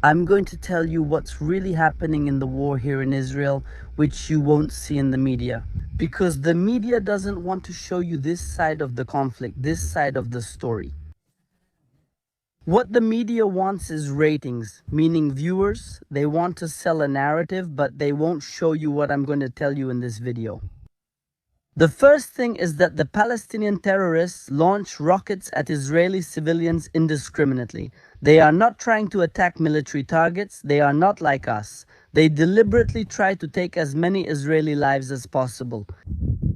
I'm going to tell you what's really happening in the war here in Israel, which you won't see in the media. Because the media doesn't want to show you this side of the conflict, this side of the story. What the media wants is ratings, meaning viewers. They want to sell a narrative, but they won't show you what I'm going to tell you in this video. The first thing is that the Palestinian terrorists launch rockets at Israeli civilians indiscriminately. They are not trying to attack military targets. They are not like us. They deliberately try to take as many Israeli lives as possible.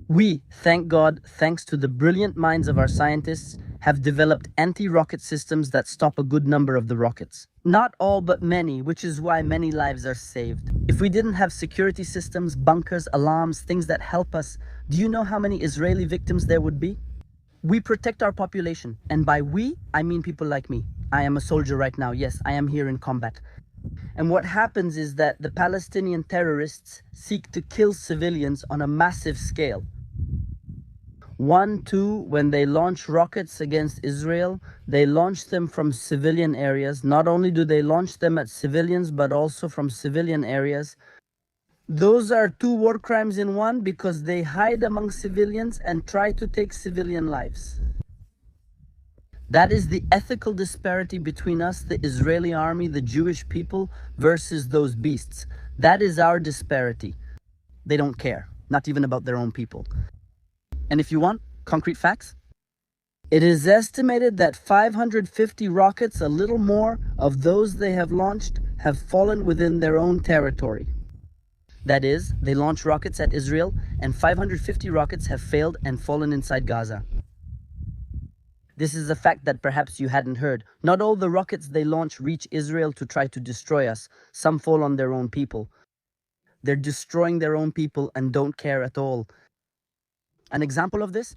We, thank God, thanks to the brilliant minds of our scientists, have developed anti-rocket systems that stop a good number of the rockets. Not all, but many, which is why many lives are saved. If we didn't have security systems, bunkers, alarms, things that help us, do you know how many Israeli victims there would be? We protect our population, and by we, I mean people like me. I am a soldier right now, yes, I am here in combat. And what happens is that the Palestinian terrorists seek to kill civilians on a massive scale. 1, 2, when they launch rockets against Israel, they launch them from civilian areas. Not only do they launch them at civilians, but also from civilian areas. Those are 2 war crimes in one because they hide among civilians and try to take civilian lives. That is the ethical disparity between us, the Israeli army, the Jewish people, versus those beasts. That is our disparity. They don't care, not even about their own people. And if you want concrete facts, it is estimated that 550 rockets, a little more, of those they have launched have fallen within their own territory. That is, they launch rockets at Israel, and 550 rockets have failed and fallen inside Gaza. This is a fact that perhaps you hadn't heard. Not all the rockets they launch reach Israel to try to destroy us. Some fall on their own people. They're destroying their own people and don't care at all. An example of this?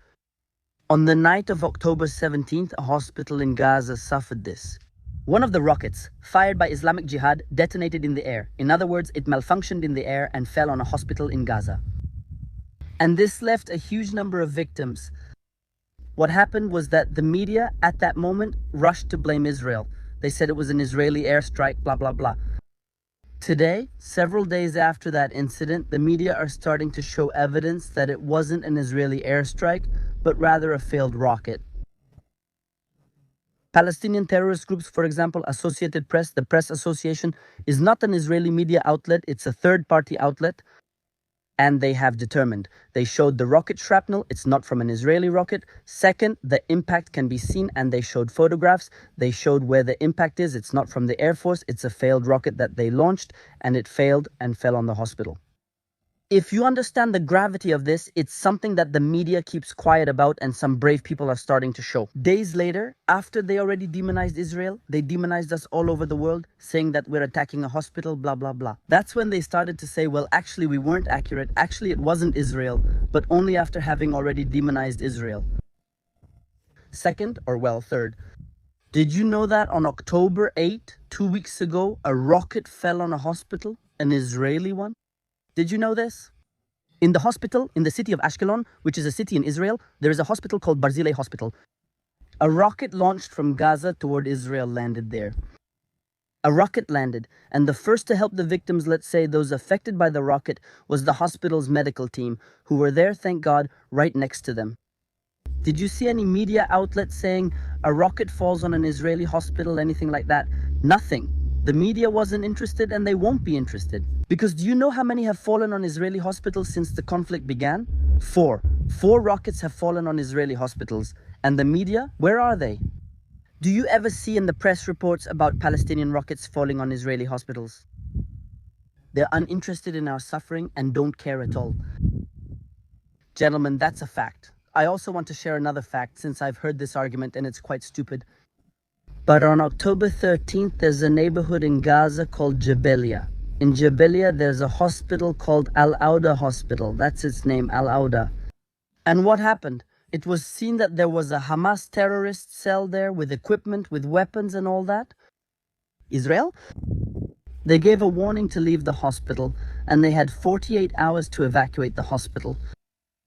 On the night of October 17th, a hospital in Gaza suffered this. One of the rockets, fired by Islamic Jihad, detonated in the air. In other words, it malfunctioned in the air and fell on a hospital in Gaza. And this left a huge number of victims. What happened was that the media at that moment rushed to blame Israel. They said it was an Israeli airstrike, blah, blah, blah. Today, several days after that incident, the media are starting to show evidence that it wasn't an Israeli airstrike, but rather a failed rocket. Palestinian terrorist groups, for example, Associated Press, the Press Association, is not an Israeli media outlet, it's a third-party outlet. And they have determined. They showed the rocket shrapnel, it's not from an Israeli rocket. Second, the impact can be seen, and they showed photographs. They showed where the impact is, it's not from the Air Force, it's a failed rocket that they launched, and it failed and fell on the hospital. If you understand the gravity of this, it's something that the media keeps quiet about and some brave people are starting to show. Days later, after they already demonized Israel, they demonized us all over the world, saying that we're attacking a hospital, blah, blah, blah. That's when they started to say, well, actually, we weren't accurate. Actually, it wasn't Israel, but only after having already demonized Israel. Second, or well, third, did you know that on October 8, 2 weeks ago, a rocket fell on a hospital, an Israeli one? Did you know this? In the hospital, in the city of Ashkelon, which is a city in Israel, there is a hospital called Barzilai Hospital. A rocket launched from Gaza toward Israel landed there. A rocket landed, and the first to help the victims, let's say those affected by the rocket, was the hospital's medical team, who were there, thank God, right next to them. Did you see any media outlet saying a rocket falls on an Israeli hospital, anything like that? Nothing. The media wasn't interested and they won't be interested. Because do you know how many have fallen on Israeli hospitals since the conflict began? 4. 4 rockets have fallen on Israeli hospitals. And the media, where are they? Do you ever see in the press reports about Palestinian rockets falling on Israeli hospitals? They're uninterested in our suffering and don't care at all. Gentlemen, that's a fact. I also want to share another fact since I've heard this argument and it's quite stupid. But on October 13th, there's a neighborhood in Gaza called Jabalia. In Jabalia, there's a hospital called Al-Auda Hospital. That's its name, Al-Auda. And what happened? It was seen that there was a Hamas terrorist cell there with equipment, with weapons and all that. Israel? They gave a warning to leave the hospital, and they had 48 hours to evacuate the hospital.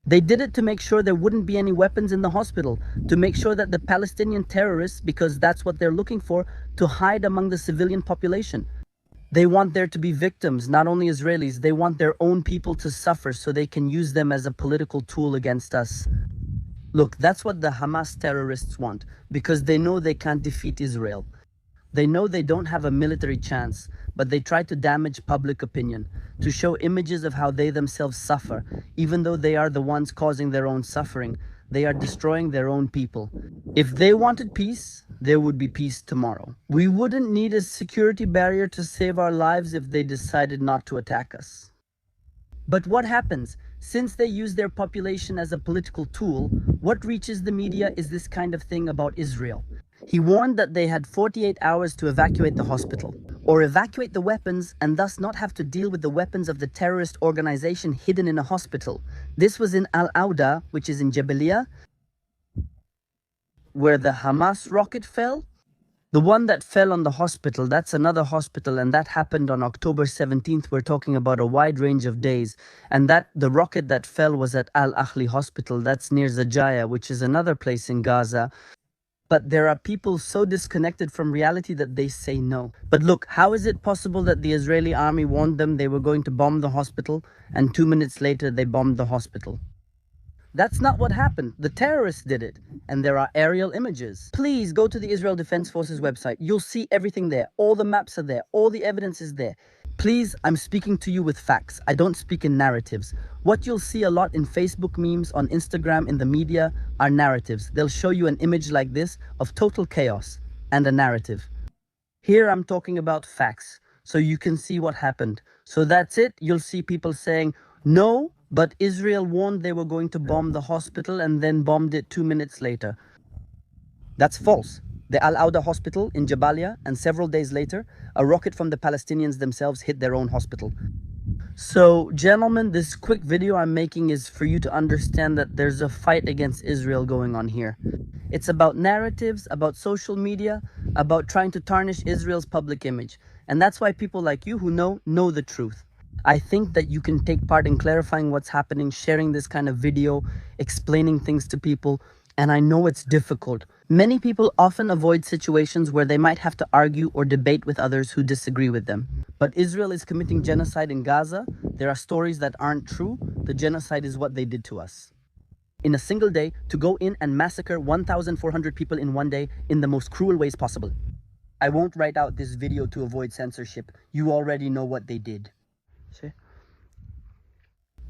They did it to make sure there wouldn't be any weapons in the hospital, to make sure that the Palestinian terrorists, because that's what they're looking for, to hide among the civilian population. They want there to be victims, not only Israelis. They want their own people to suffer so they can use them as a political tool against us. Look, that's what the Hamas terrorists want, because they know they can't defeat Israel. They know they don't have a military chance, but they try to damage public opinion, to show images of how they themselves suffer, even though they are the ones causing their own suffering. They are destroying their own people. If they wanted peace, there would be peace tomorrow. We wouldn't need a security barrier to save our lives if they decided not to attack us. But what happens? Since they use their population as a political tool, what reaches the media is this kind of thing about Israel. He warned that they had 48 hours to evacuate the hospital, or evacuate the weapons and thus not have to deal with the weapons of the terrorist organization hidden in a hospital. This was in Al-Auda, which is in Jabalia, where the Hamas rocket fell. The one that fell on the hospital, that's another hospital, and that happened on October 17th. We're talking about a wide range of days. And that the rocket that fell was at Al-Ahli Hospital, that's near Zajaya, which is another place in Gaza. But there are people so disconnected from reality that they say no. But look, how is it possible that the Israeli army warned them they were going to bomb the hospital, and 2 minutes later they bombed the hospital? That's not what happened. The terrorists did it. And there are aerial images. Please go to the Israel Defense Forces website. You'll see everything there. All the maps are there. All the evidence is there. Please, I'm speaking to you with facts. I don't speak in narratives. What you'll see a lot in Facebook memes, on Instagram, in the media, are narratives. They'll show you an image like this of total chaos and a narrative. Here I'm talking about facts, so you can see what happened. So that's it. You'll see people saying, no, but Israel warned they were going to bomb the hospital and then bombed it 2 minutes later. That's false. The Al-Auda hospital in Jabalia, and several days later, a rocket from the Palestinians themselves hit their own hospital. So, gentlemen, this quick video I'm making is for you to understand that there's a fight against Israel going on here. It's about narratives, about social media, about trying to tarnish Israel's public image. And that's why people like you who know the truth. I think that you can take part in clarifying what's happening, sharing this kind of video, explaining things to people. And I know it's difficult. Many people often avoid situations where they might have to argue or debate with others who disagree with them. But Israel is committing genocide in Gaza. There are stories that aren't true. The genocide is what they did to us. In a single day, to go in and massacre 1,400 people in one day in the most cruel ways possible. I won't write out this video to avoid censorship. You already know what they did. See?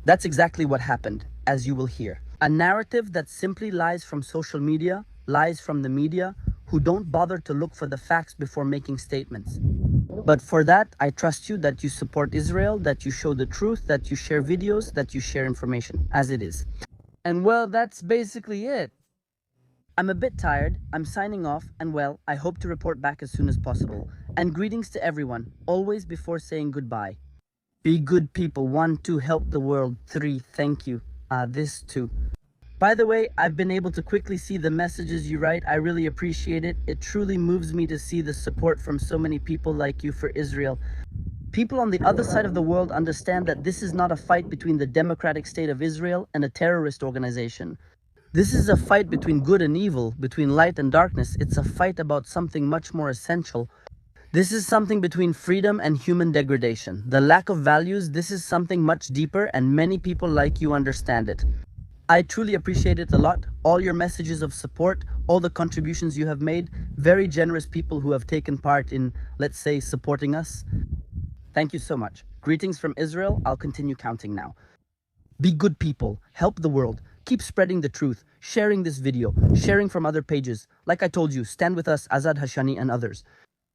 That's exactly what happened, as you will hear. A narrative that simply lies from social media, lies from the media, who don't bother to look for the facts before making statements. But for that, I trust you that you support Israel, that you show the truth, that you share videos, that you share information, as it is. And well, that's basically it. I'm a bit tired, I'm signing off, and well, I hope to report back as soon as possible. And greetings to everyone, always before saying goodbye. Be good people. 1, 2, help the world. 3, thank you. This too. By the way, I've been able to quickly see the messages you write. I really appreciate it. It truly moves me to see the support from so many people like you for Israel. People on the other side of the world understand that this is not a fight between the democratic state of Israel and a terrorist organization. This is a fight between good and evil, between light and darkness. It's a fight about something much more essential. This is something between freedom and human degradation. The lack of values, this is something much deeper, and many people like you understand it. I truly appreciate it a lot. All your messages of support, all the contributions you have made, very generous people who have taken part in, let's say, supporting us. Thank you so much. Greetings from Israel. I'll continue counting now. Be good people. Help the world. Keep spreading the truth, sharing this video, sharing from other pages. Like I told you, stand with us, Azad Hashani and others.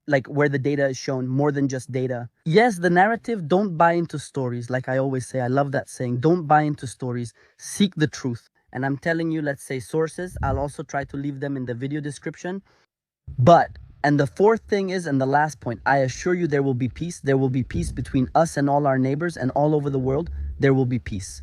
Like where the data is shown, more than just data. Yes, the narrative, don't buy into stories. Like I always say, I love that saying, don't buy into stories, seek the truth. And I'm telling you, let's say sources, I'll also try to leave them in the video description. But, and the fourth thing is, and the last point, I assure you there will be peace. There will be peace between us and all our neighbors, and all over the world, there will be peace.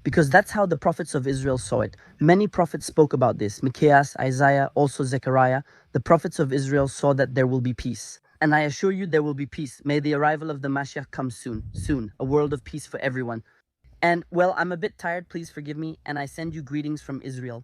Because that's how the prophets of Israel saw it. Many prophets spoke about this. Micaiah, Isaiah, also Zechariah. The prophets of Israel saw that there will be peace. And I assure you there will be peace. May the arrival of the Mashiach come soon. Soon. A world of peace for everyone. And, well, I'm a bit tired. Please forgive me. And I send you greetings from Israel.